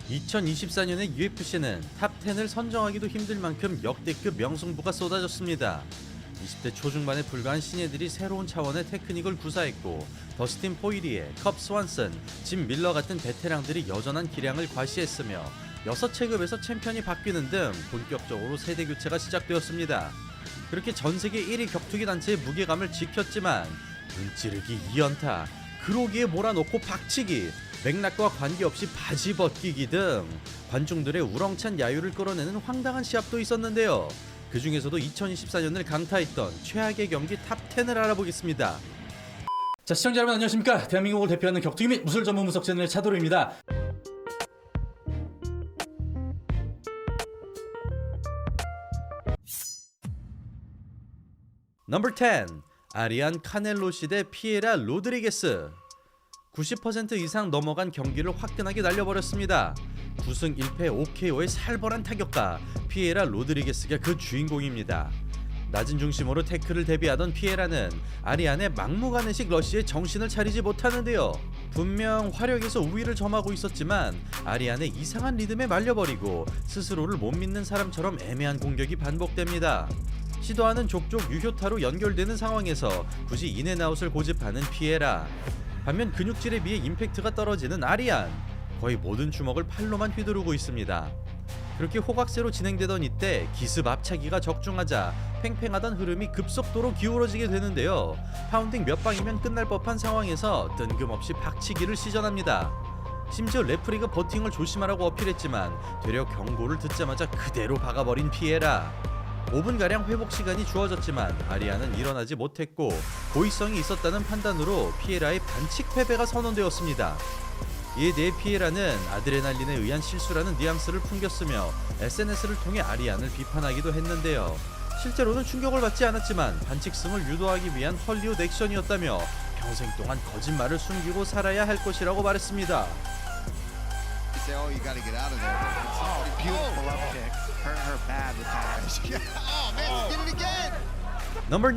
2024년의 UFC는 탑10을 선정하기도 힘들 만큼 역대급 명승부가 쏟아졌습니다. 20대 초중반에 불과한 신예들이 새로운 차원의 테크닉을 구사했고 더스틴 포이리에, 컵 스완슨, 짐 밀러 같은 베테랑들이 여전한 기량을 과시했으며 6체급에서 챔피언이 바뀌는 등 본격적으로 세대 교체가 시작되었습니다. 그렇게 전세계 1위 격투기 단체의 무게감을 지켰지만 눈찌르기 2연타, 그로기에 몰아놓고 박치기, 맥락과 관계없이 바지 벗기기 등 관중들의 우렁찬 야유를 끌어내는 황당한 시합도 있었는데요. 그 중에서도 2024년을 강타했던 최악의 경기 탑10을 알아보겠습니다. 자, 시청자 여러분 안녕하십니까? 대한민국을 대표하는 격투기 및 무술 전문 분석 채널 차도로입니다. 넘버 10. 아리안 카넬로시 대 피에라 로드리게스. 90% 이상 넘어간 경기를 화끈하게 날려버렸습니다. 9승 1패 5KO의 살벌한 타격가 피에라 로드리게스가 그 주인공입니다. 낮은 중심으로 태클을 대비하던 피에라는 아리안의 막무가내식 러시에 정신을 차리지 못하는데요. 분명 화력에서 우위를 점하고 있었지만 아리안의 이상한 리듬에 말려버리고 스스로를 못 믿는 사람처럼 애매한 공격이 반복됩니다. 시도하는 족족 유효타로 연결되는 상황에서 굳이 인앤아웃을 고집하는 피에라. 반면 근육질에 비해 임팩트가 떨어지는 아리안. 거의 모든 주먹을 팔로만 휘두르고 있습니다. 그렇게 호각세로 진행되던 이때 기습 앞차기가 적중하자 팽팽하던 흐름이 급속도로 기울어지게 되는데요. 파운딩 몇 방이면 끝날 법한 상황에서 뜬금없이 박치기를 시전합니다. 심지어 레프리가 버팅을 조심하라고 어필했지만 되려 경고를 듣자마자 그대로 박아버린 피에라. 5분가량 회복 시간이 주어졌지만 아리안은 일어나지 못했고 고의성이 있었다는 판단으로 피에라의 반칙 패배가 선언되었습니다. 이에 대해 피에라는 아드레날린에 의한 실수라는 뉘앙스를 풍겼으며 SNS를 통해 아리안을 비판하기도 했는데요. 실제로는 충격을 받지 않았지만 반칙승을 유도하기 위한 헐리우드 액션이었다며 평생 동안 거짓말을 숨기고 살아야 할 것이라고 말했습니다. 넘버 9.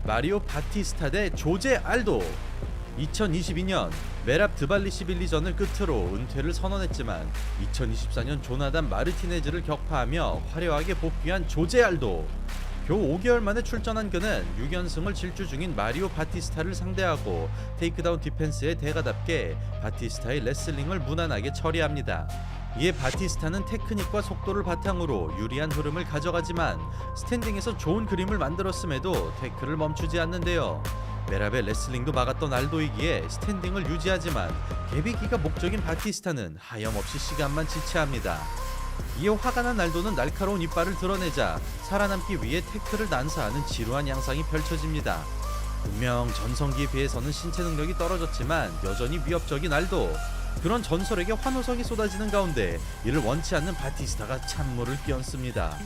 마리오 바티스타 대 조제 알도. 2022년 메랍 드발리시빌리전을 끝으로 은퇴를 선언했지만 2024년 조나단 마르티네즈를 격파하며 화려하게 복귀한 조제 알도. 겨우 5개월 만에 출전한 그는 6연승을 질주 중인 마리오 바티스타를 상대하고 테이크다운 디펜스의 대가답게 바티스타의 레슬링을 무난하게 처리합니다. 이에 바티스타는 테크닉과 속도를 바탕으로 유리한 흐름을 가져가지만 스탠딩에서 좋은 그림을 만들었음에도 태클을 멈추지 않는데요. 메랍의 레슬링도 막았던 알도이기에 스탠딩을 유지하지만 개비기가 목적인 바티스타는 하염없이 시간만 지체합니다. 이에 화가 난 알도는 날카로운 이빨을 드러내자 살아남기 위해 태클을 난사하는 지루한 양상이 펼쳐집니다. 분명 전성기에 비해서는 신체 능력이 떨어졌지만 여전히 위협적인 알도. 그런 전설에게 환호성이 쏟아지는 가운데 이를 원치 않는 바티스타가 찬물을 끼얹습니다.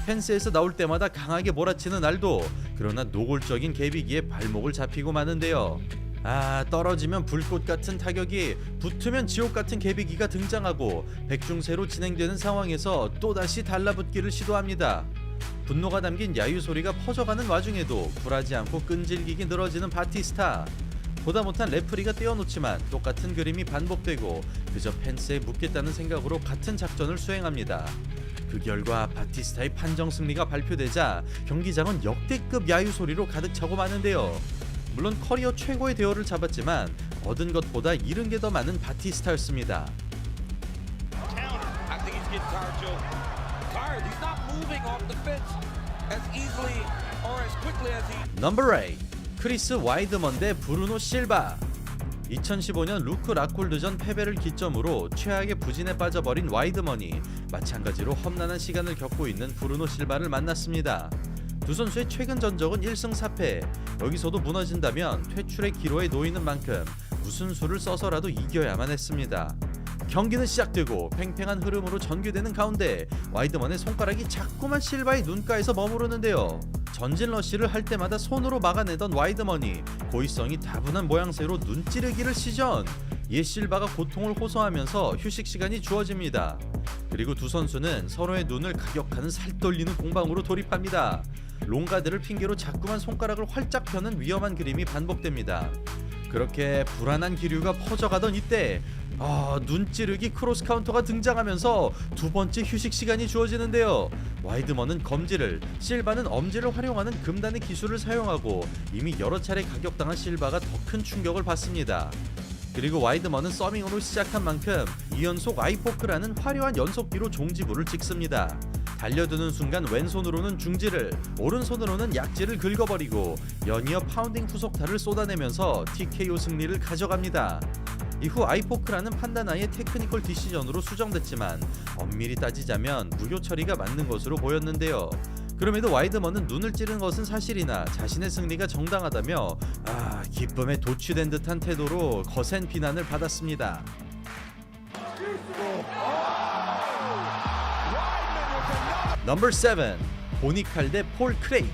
펜스에서 나올 때마다 강하게 몰아치는 알도. 그러나 노골적인 개비기에 발목을 잡히고 마는데요. 떨어지면 불꽃 같은 타격이, 붙으면 지옥 같은 개비기가 등장하고 백중세로 진행되는 상황에서 또다시 달라붙기를 시도합니다. 분노가 담긴 야유 소리가 퍼져가는 와중에도 굴하지 않고 끈질기게 늘어지는 바티스타. 보다 못한 레프리가 떼어놓지만 똑같은 그림이 반복되고 그저 펜스에 묻겠다는 생각으로 같은 작전을 수행합니다. 그 결과 바티스타의 판정 승리가 발표되자 경기장은 역대급 야유 소리로 가득 차고 마는데요. 물론 커리어 최고의 대열을 잡았지만 얻은 것보다 잃은 게 더 많은 바티스타였습니다. 넘버 8. 크리스 와이드먼 대 브루노 실바. 2015년 루크 라콜드전 패배를 기점으로 최악의 부진에 빠져버린 와이드먼이 마찬가지로 험난한 시간을 겪고 있는 브루노 실바를 만났습니다. 두 선수의 최근 전적은 1승 4패. 여기서도 무너진다면 퇴출의 기로에 놓이는 만큼 무슨 수를 써서라도 이겨야만 했습니다. 경기는 시작되고 팽팽한 흐름으로 전개되는 가운데 와이드먼의 손가락이 자꾸만 실바의 눈가에서 머무르는데요. 전진 러시를 할 때마다 손으로 막아내던 와이드먼이 고의성이 다분한 모양새로 눈찌르기를 시전. 이에 실바가 고통을 호소하면서 휴식 시간이 주어집니다. 그리고 두 선수는 서로의 눈을 가격하는 살떨리는 공방으로 돌입합니다. 롱가드를 핑계로 자꾸만 손가락을 활짝 펴는 위험한 그림이 반복됩니다. 그렇게 불안한 기류가 퍼져가던 이때 눈 찌르기 크로스 카운터가 등장하면서 두 번째 휴식 시간이 주어지는데요. 와이드먼은 검지를, 실바는 엄지를 활용하는 금단의 기술을 사용하고 이미 여러 차례 가격당한 실바가 더 큰 충격을 받습니다. 그리고 와이드먼은 서밍으로 시작한 만큼 2연속 아이포크라는 화려한 연속기로 종지부를 찍습니다. 달려드는 순간 왼손으로는 중지를, 오른손으로는 약지를 긁어버리고 연이어 파운딩 후속타를 쏟아내면서 TKO 승리를 가져갑니다. 이후 아이포크라는 판단하에 테크니컬 디시전으로 수정됐지만 엄밀히 따지자면 무효 처리가 맞는 것으로 보였는데요. 그럼에도 와이드먼은 눈을 찌른 것은 사실이나 자신의 승리가 정당하다며 기쁨에 도취된 듯한 태도로 거센 비난을 받았습니다. 넘버 7. 보니칼 대 폴 크레이그.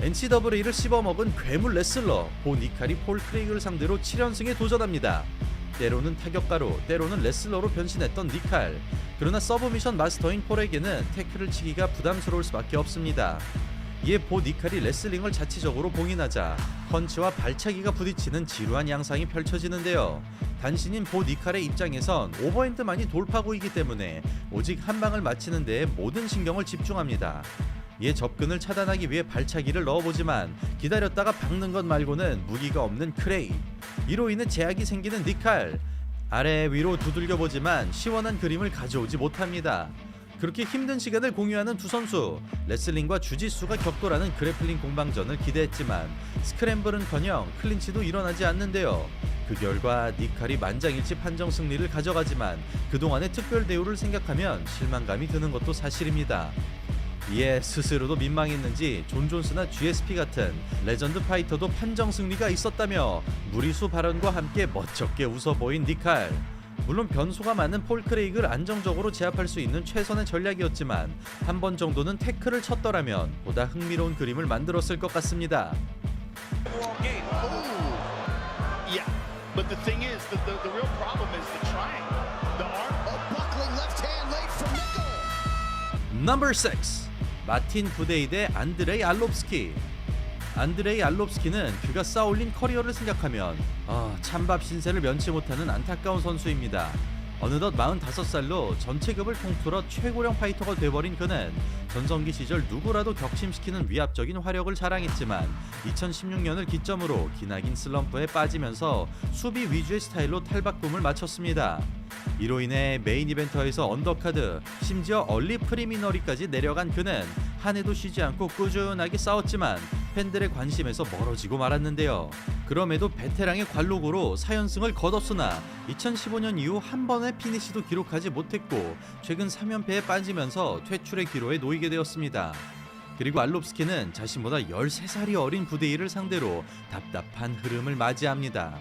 NCAA를 씹어먹은 괴물 레슬러 보니칼이 폴 크레이그를 상대로 7연승에 도전합니다. 때로는 타격가로, 때로는 레슬러로 변신했던 니칼. 그러나 서브미션 마스터인 폴에게는 태클을 치기가 부담스러울 수밖에 없습니다. 이에 보 니칼이 레슬링을 자체적으로 봉인하자 펀치와 발차기가 부딪히는 지루한 양상이 펼쳐지는데요. 단신인 보 니칼의 입장에선 오버핸드만이 돌파구이기 때문에 오직 한 방을 맞히는 데에 모든 신경을 집중합니다. 이에 접근을 차단하기 위해 발차기를 넣어보지만 기다렸다가 박는 것 말고는 무기가 없는 크레이. 이로 인해 제약이 생기는 니칼. 아래 위로 두들겨보지만 시원한 그림을 가져오지 못합니다. 그렇게 힘든 시간을 공유하는 두 선수. 레슬링과 주짓수가 격돌하는 그래플링 공방전을 기대했지만 스크램블은커녕 클린치도 일어나지 않는데요. 그 결과 니칼이 만장일치 판정 승리를 가져가지만 그동안의 특별 대우를 생각하면 실망감이 드는 것도 사실입니다. 이에 스스로도 민망했는지 존 존스나 GSP 같은 레전드 파이터도 판정 승리가 있었다며 무리수 발언과 함께 멋쩍게 웃어 보인 니칼. 물론 변수가 많은 폴 크레이그를 안정적으로 제압할 수 있는 최선의 전략이었지만 한 번 정도는 태클을 쳤더라면 보다 흥미로운 그림을 만들었을 것 같습니다. But the thing is, the real problem is the triangle. The arm buckling left hand late from Nickel. 넘버 6. 마틴 부데이 대 안드레이 알롭스키. 안드레이 알롭스키는 그가 쌓아올린 커리어를 생각하면 찬밥 신세를 면치 못하는 안타까운 선수입니다. 어느덧 45살로 전체급을 통틀어 최고령 파이터가 돼버린 그는 전성기 시절 누구라도 격심시키는 위압적인 화력을 자랑했지만 2016년을 기점으로 기나긴 슬럼프에 빠지면서 수비 위주의 스타일로 탈바꿈을 마쳤습니다. 이로 인해 메인 이벤터에서 언더카드, 심지어 얼리 프리미너리까지 내려간 그는 한 해도 쉬지 않고 꾸준하게 싸웠지만 팬들의 관심에서 멀어지고 말았는데요. 그럼에도 베테랑의 관록으로 4연승을 거뒀으나 2015년 이후 한 번의 피니시도 기록하지 못했고 최근 3연패에 빠지면서 퇴출의 기로에 놓이게 되었습니다. 그리고 알롭스키는 자신보다 13살이 어린 부데이를 상대로 답답한 흐름을 맞이합니다.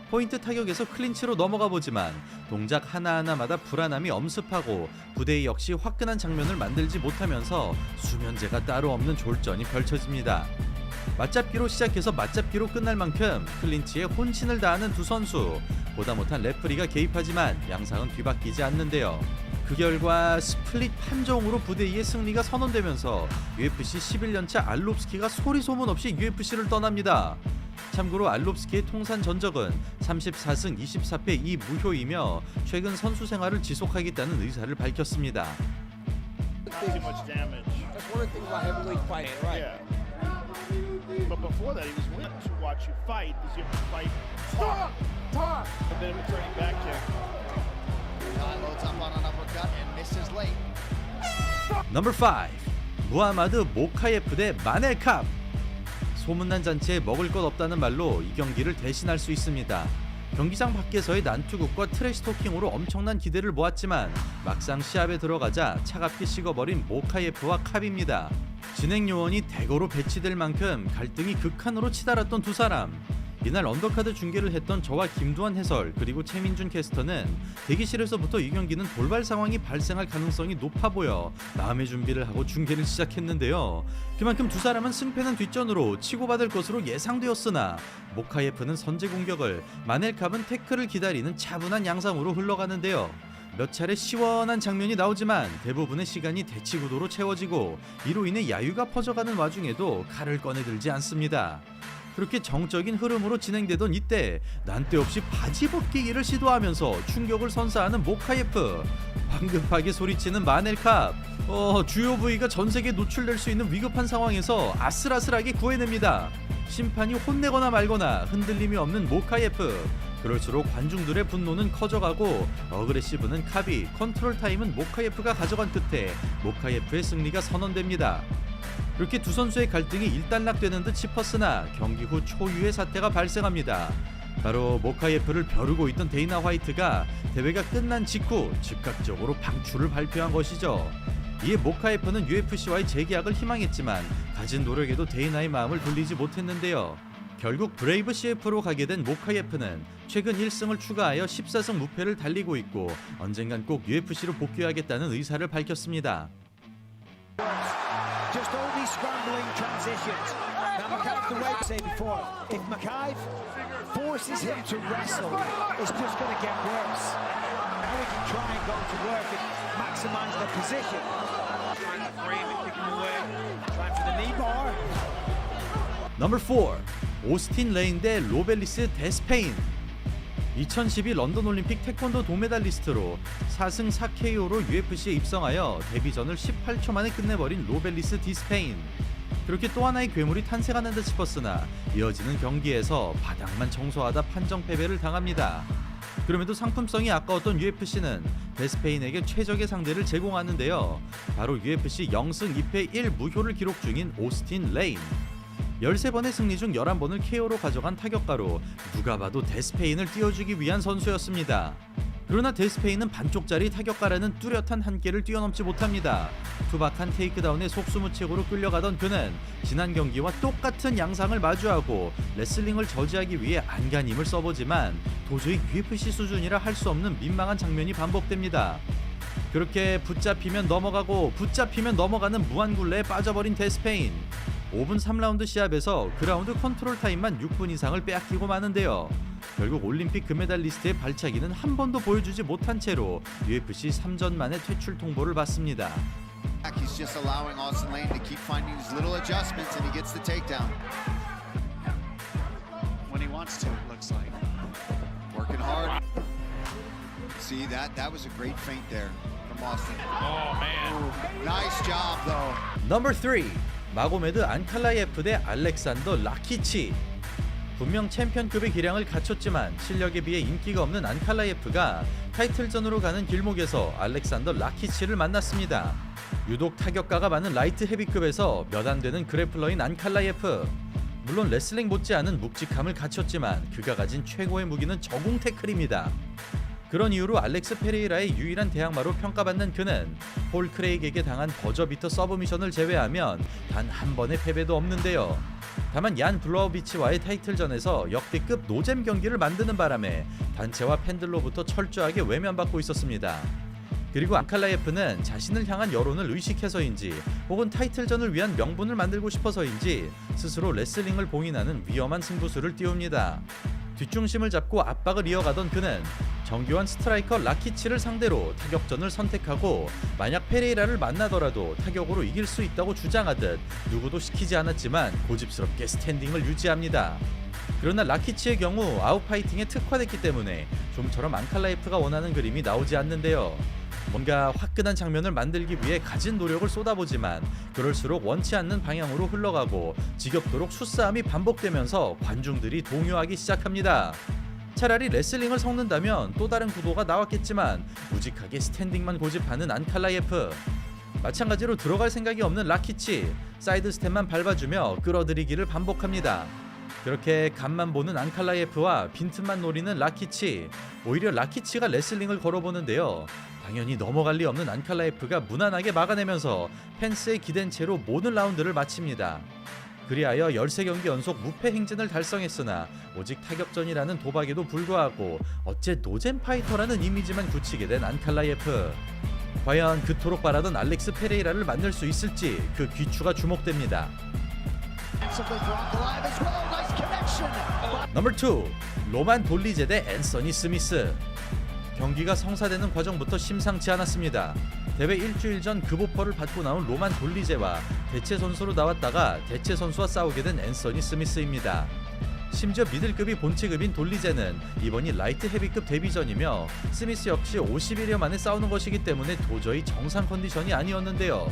포인트 타격에서 클린치로 넘어가 보지만 동작 하나하나마다 불안함이 엄습하고 부데이 역시 화끈한 장면을 만들지 못하면서 수면제가 따로 없는 졸전이 펼쳐집니다. 맞잡기로 시작해서 맞잡기로 끝날 만큼 클린치에 혼신을 다하는 두 선수. 보다 못한 레프리가 개입하지만 양상은 뒤바뀌지 않는데요. 그 결과 스플릿 판정으로 부데이의 승리가 선언되면서 UFC 11년차 알롭스키가 소리소문 없이 UFC를 떠납니다. 참고로 알롭스키의 통산 전적은 34승 24패 2무효이며 최근 선수 생활을 지속하겠다는 의사를 밝혔습니다. Too much damage. That's one of the things about heavyweight fighting, right? Yeah. But before that, he was willing to watch you fight. Is you have to fight hard. And then returning back kick. Khan loads up on an uppercut and misses late. 넘버 5. 무하마드 모카예프 대 마넬 캅. 소문난 잔치에 먹을 것 없다는 말로 이 경기를 대신할 수 있습니다. 경기장 밖에서의 난투극과 트래시 토킹으로 엄청난 기대를 모았지만 막상 시합에 들어가자 차갑게 식어버린 모카예프와 캅입니다. 진행 요원이 대거로 배치될 만큼 갈등이 극한으로 치달았던 두 사람. 이날 언더카드 중계를 했던 저와 김두한 해설 그리고 최민준 캐스터는 대기실에서부터 이 경기는 돌발 상황이 발생할 가능성이 높아 보여 마음의 준비를 하고 중계를 시작했는데요. 그만큼 두 사람은 승패는 뒷전으로 치고받을 것으로 예상되었으나 모카예프는 선제 공격을, 마넬캅은 태클을 기다리는 차분한 양상으로 흘러가는데요. 몇 차례 시원한 장면이 나오지만 대부분의 시간이 대치구도로 채워지고 이로 인해 야유가 퍼져가는 와중에도 칼을 꺼내들지 않습니다. 그렇게 정적인 흐름으로 진행되던 이때 난데없이 바지 벗기기를 시도하면서 충격을 선사하는 모카예프. 황급하게 소리치는 마넬캅. 주요 부위가 전 세계에 노출될 수 있는 위급한 상황에서 아슬아슬하게 구해냅니다. 심판이 혼내거나 말거나 흔들림이 없는 모카예프. 그럴수록 관중들의 분노는 커져가고 어그레시브는 캅이, 컨트롤 타임은 모카예프가 가져간 끝에 모카예프의 승리가 선언됩니다. 그렇게 두 선수의 갈등이 일단락되는 듯 싶었으나 경기 후 초유의 사태가 발생합니다. 바로 모카예프를 벼르고 있던 데이나 화이트가 대회가 끝난 직후 즉각적으로 방출을 발표한 것이죠. 이에 모카예프는 UFC와의 재계약을 희망했지만 가진 노력에도 데이나의 마음을 돌리지 못했는데요. 결국 브레이브 CF로 가게 된 모카예프는 최근 1승을 추가하여 14승 무패를 달리고 있고 언젠간 꼭 UFC로 복귀하겠다는 의사를 밝혔습니다. Just all these scrambling transitions. Now Mackay's the way to say before. If Mackay forces him to wrestle, it's just going to get worse. Now we can try and go to work and maximise the position. Trying to frame it, kick him away. Trying for the knee bar. 넘버 4. 오스틴 레인 대 로벨리스 데스페인. 2012 런던 올림픽 태권도 동메달리스트로 4승 4KO로 UFC에 입성하여 데뷔전을 18초 만에 끝내버린 로벨리스 디스페인. 그렇게 또 하나의 괴물이 탄생하는 듯 싶었으나 이어지는 경기에서 바닥만 청소하다 판정 패배를 당합니다. 그럼에도 상품성이 아까웠던 UFC는 데스페인에게 최적의 상대를 제공하는데요. 바로 UFC 0승 2패 1무효를 기록 중인 오스틴 레인. 13번의 승리 중 11번을 KO로 가져간 타격가로 누가 봐도 데스페인을 띄워주기 위한 선수였습니다. 그러나 데스페인은 반쪽짜리 타격가라는 뚜렷한 한계를 뛰어넘지 못합니다. 투박한 테이크다운에 속수무책으로 끌려가던 그는 지난 경기와 똑같은 양상을 마주하고 레슬링을 저지하기 위해 안간힘을 써보지만 도저히 UFC 수준이라 할 수 없는 민망한 장면이 반복됩니다. 그렇게 붙잡히면 넘어가고 붙잡히면 넘어가는 무한굴레에 빠져버린 데스페인. 5분 3라운드 시합에서 그라운드 컨트롤 타임만 6분 이상을 빼앗기고 마는데요. 결국 올림픽 금메달리스트의 발차기는 한 번도 보여주지 못한 채로 UFC 3전 만에 퇴출 통보를 받습니다. He's just allowing Austin Lane to keep finding these little adjustments and he gets the takedown. When he wants to, it looks like. Working hard. See, that was a great feint there from Austin. Oh, man. Nice job, though. 넘버 3. 마고메드 안칼라예프 대 알렉산더 라키치. 분명 챔피언급의 기량을 갖췄지만 실력에 비해 인기가 없는 안칼라예프가 타이틀전으로 가는 길목에서 알렉산더 라키치를 만났습니다. 유독 타격가가 많은 라이트 헤비급에서 몇 안 되는 그래플러인 안칼라예프. 물론 레슬링 못지않은 묵직함을 갖췄지만 그가 가진 최고의 무기는 저공 태클입니다. 그런 이유로 알렉스 페레이라의 유일한 대항마로 평가받는 그는 폴 크레이그에게 당한 버저비터 서브미션을 제외하면 단 한 번의 패배도 없는데요. 다만 얀 블러우비치와의 타이틀전에서 역대급 노잼 경기를 만드는 바람에 단체와 팬들로부터 철저하게 외면받고 있었습니다. 그리고 안칼라예프는 자신을 향한 여론을 의식해서인지 혹은 타이틀전을 위한 명분을 만들고 싶어서인지 스스로 레슬링을 봉인하는 위험한 승부수를 띄웁니다. 뒷중심을 잡고 압박을 이어가던 그는 정교한 스트라이커 라키치를 상대로 타격전을 선택하고 만약 페레이라를 만나더라도 타격으로 이길 수 있다고 주장하듯 누구도 시키지 않았지만 고집스럽게 스탠딩을 유지합니다. 그러나 라키치의 경우 아웃파이팅에 특화됐기 때문에 좀처럼 안칼라예프가 원하는 그림이 나오지 않는데요. 뭔가 화끈한 장면을 만들기 위해 가진 노력을 쏟아보지만 그럴수록 원치 않는 방향으로 흘러가고 지겹도록 수싸움이 반복되면서 관중들이 동요하기 시작합니다. 차라리 레슬링을 섞는다면 또 다른 구도가 나왔겠지만 우직하게 스탠딩만 고집하는 안칼라예프. 마찬가지로 들어갈 생각이 없는 라키치, 사이드 스텝만 밟아주며 끌어들이기를 반복합니다. 그렇게 간만 보는 안칼라예프와 빈틈만 노리는 라키치. 오히려 라키치가 레슬링을 걸어보는데요. 당연히 넘어갈 리 없는 안칼라예프가 무난하게 막아내면서 펜스에 기댄 채로 모든 라운드를 마칩니다. 그리하여 13경기 연속 무패 행진을 달성했으나 오직 타격전이라는 도박에도 불구하고 어째 노잼 파이터라는 이미지만 굳히게 된 안칼라예프. 과연 그토록 바라던 알렉스 페레이라를 만날 수 있을지 그 귀추가 주목됩니다. 넘버 2. 로만 돌리제 대 앤서니 스미스. 경기가 성사되는 과정부터 심상치 않았습니다. 대회 일주일 전 급오퍼를 받고 나온 로만 돌리제와 대체 선수로 나왔다가 대체 선수와 싸우게 된 앤서니 스미스입니다. 심지어 미들급이 본체급인 돌리제는 이번이 라이트 헤비급 데뷔전이며 스미스 역시 51여 만에 싸우는 것이기 때문에 도저히 정상 컨디션이 아니었는데요.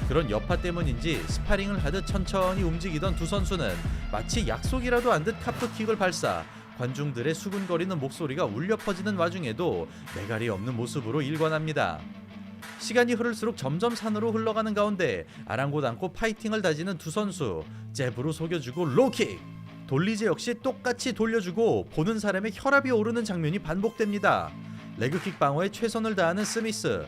그런 여파 때문인지 스파링을 하듯 천천히 움직이던 두 선수는 마치 약속이라도 한 듯 카프킥을 발사, 관중들의 수군거리는 목소리가 울려 퍼지는 와중에도 매갈이 없는 모습으로 일관합니다. 시간이 흐를수록 점점 산으로 흘러가는 가운데 아랑곳 않고 파이팅을 다지는 두 선수, 잽으로 속여주고 로킥! 돌리제 역시 똑같이 돌려주고 보는 사람의 혈압이 오르는 장면이 반복됩니다. 레그킥 방어에 최선을 다하는 스미스.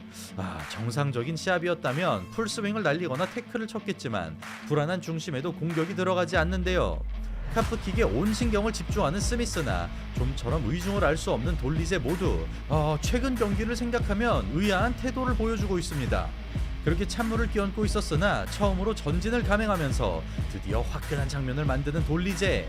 정상적인 시합이었다면 풀스윙을 날리거나 태클을 쳤겠지만 불안한 중심에도 공격이 들어가지 않는데요. 카프킥에 온 신경을 집중하는 스미스나 좀처럼 의중을 알 수 없는 돌리제 모두 최근 경기를 생각하면 의아한 태도를 보여주고 있습니다. 그렇게 찬물을 끼얹고 있었으나 처음으로 전진을 감행하면서 드디어 화끈한 장면을 만드는 돌리제.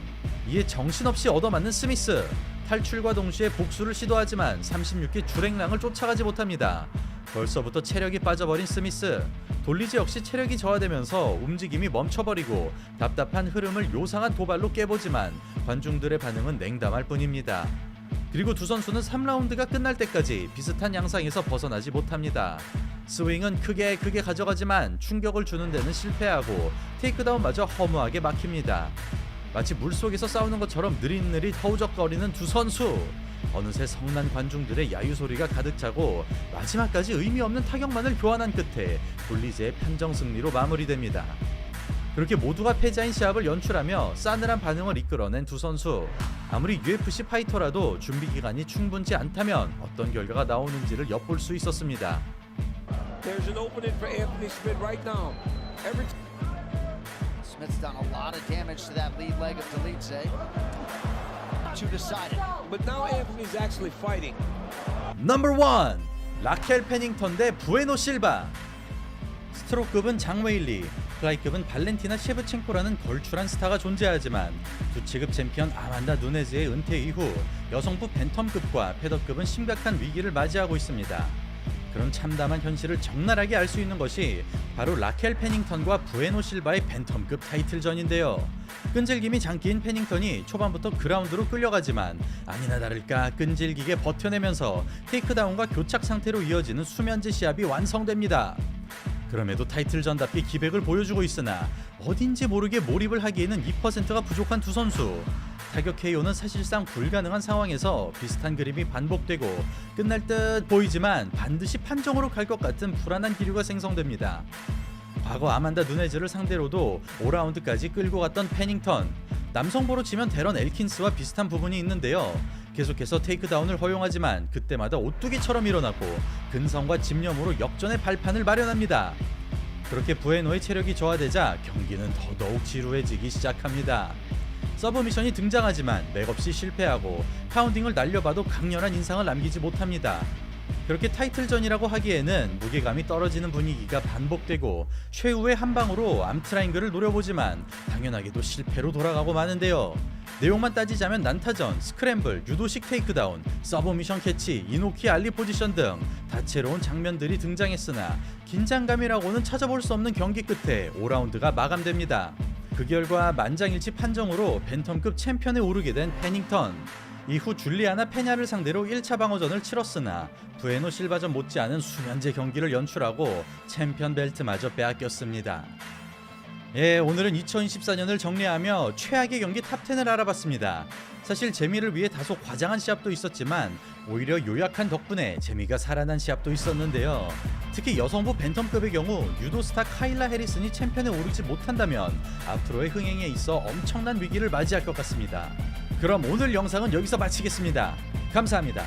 이에 정신없이 얻어맞는 스미스. 탈출과 동시에 복수를 시도하지만 36기 주랭랑을 쫓아가지 못합니다. 벌써부터 체력이 빠져버린 스미스. 돌리제 역시 체력이 저하되면서 움직임이 멈춰버리고 답답한 흐름을 요상한 도발로 깨보지만 관중들의 반응은 냉담할 뿐입니다. 그리고 두 선수는 3라운드가 끝날 때까지 비슷한 양상에서 벗어나지 못합니다. 스윙은 크게 가져가지만 충격을 주는 데는 실패하고 테이크다운마저 허무하게 막힙니다. 마치 물속에서 싸우는 것처럼 느릿느릿 허우적거리는 두 선수. 어느새 성난 관중들의 야유소리가 가득 차고 마지막까지 의미 없는 타격만을 교환한 끝에 돌리제의 판정 승리로 마무리됩니다. 그렇게 모두가 패자인 시합을 연출하며 싸늘한 반응을 이끌어낸 두 선수. 아무리 UFC 파이터라도 준비 기간이 충분치 않다면 어떤 결과가 나오는지를 엿볼 수 있었습니다. There's an opening for Anthony Smith right now. Smith's done a lot of damage to that lead leg of Dolidze. To decide it. But now Anthony's actually fighting. 넘버 1! 라켈 페닝턴 대 부에노 실바. 스트로크급은 장웨일리, 플라이급은 발렌티나 셰브첸코라는 걸출한 스타가 존재하지만 두치급 챔피언 아만다 누네즈의 은퇴 이후 여성부 벤텀급과 패더급은 심각한 위기를 맞이하고 있습니다. 그런 참담한 현실을 적나라하게 알 수 있는 것이 바로 라켈 페닝턴과 부에노 실바의 벤텀급 타이틀전인데요. 끈질김이 장기인 페닝턴이 초반부터 그라운드로 끌려가지만 아니나 다를까 끈질기게 버텨내면서 테이크다운과 교착 상태로 이어지는 수면제 시합이 완성됩니다. 그럼에도 타이틀전답게 기백을 보여주고 있으나 어딘지 모르게 몰입을 하기에는 2%가 부족한 두 선수. 타격 KO는 사실상 불가능한 상황에서 비슷한 그림이 반복되고 끝날 듯 보이지만 반드시 판정으로 갈 것 같은 불안한 기류가 생성됩니다. 과거 아만다 누네즈를 상대로도 5라운드까지 끌고 갔던 페닝턴. 남성보로 치면 데런 엘킨스와 비슷한 부분이 있는데요. 계속해서 테이크다운을 허용하지만 그때마다 오뚜기처럼 일어나고 근성과 집념으로 역전의 발판을 마련합니다. 그렇게 부에노의 체력이 저하되자 경기는 더더욱 지루해지기 시작합니다. 서브미션이 등장하지만 맥없이 실패하고 파운딩을 날려봐도 강렬한 인상을 남기지 못합니다. 그렇게 타이틀전이라고 하기에는 무게감이 떨어지는 분위기가 반복되고 최후의 한 방으로 암트라잉글을 노려보지만 당연하게도 실패로 돌아가고 마는데요. 내용만 따지자면 난타전, 스크램블, 유도식 테이크다운, 서브미션 캐치, 이노키 알리 포지션 등 다채로운 장면들이 등장했으나 긴장감이라고는 찾아볼 수 없는 경기 끝에 5라운드가 마감됩니다. 그 결과 만장일치 판정으로 벤텀급 챔피언에 오르게 된 페닝턴. 이후 줄리아나 페냐를 상대로 1차 방어전을 치렀으나 부에노 실바전 못지않은 수면제 경기를 연출하고 챔피언 벨트마저 빼앗겼습니다. 오늘은 2024년을 정리하며 최악의 경기 탑10을 알아봤습니다. 사실 재미를 위해 다소 과장한 시합도 있었지만 오히려 요약한 덕분에 재미가 살아난 시합도 있었는데요. 특히 여성부 벤텀급의 경우 유도 스타 카일라 해리슨이 챔피언에 오르지 못한다면 앞으로의 흥행에 있어 엄청난 위기를 맞이할 것 같습니다. 그럼 오늘 영상은 여기서 마치겠습니다. 감사합니다.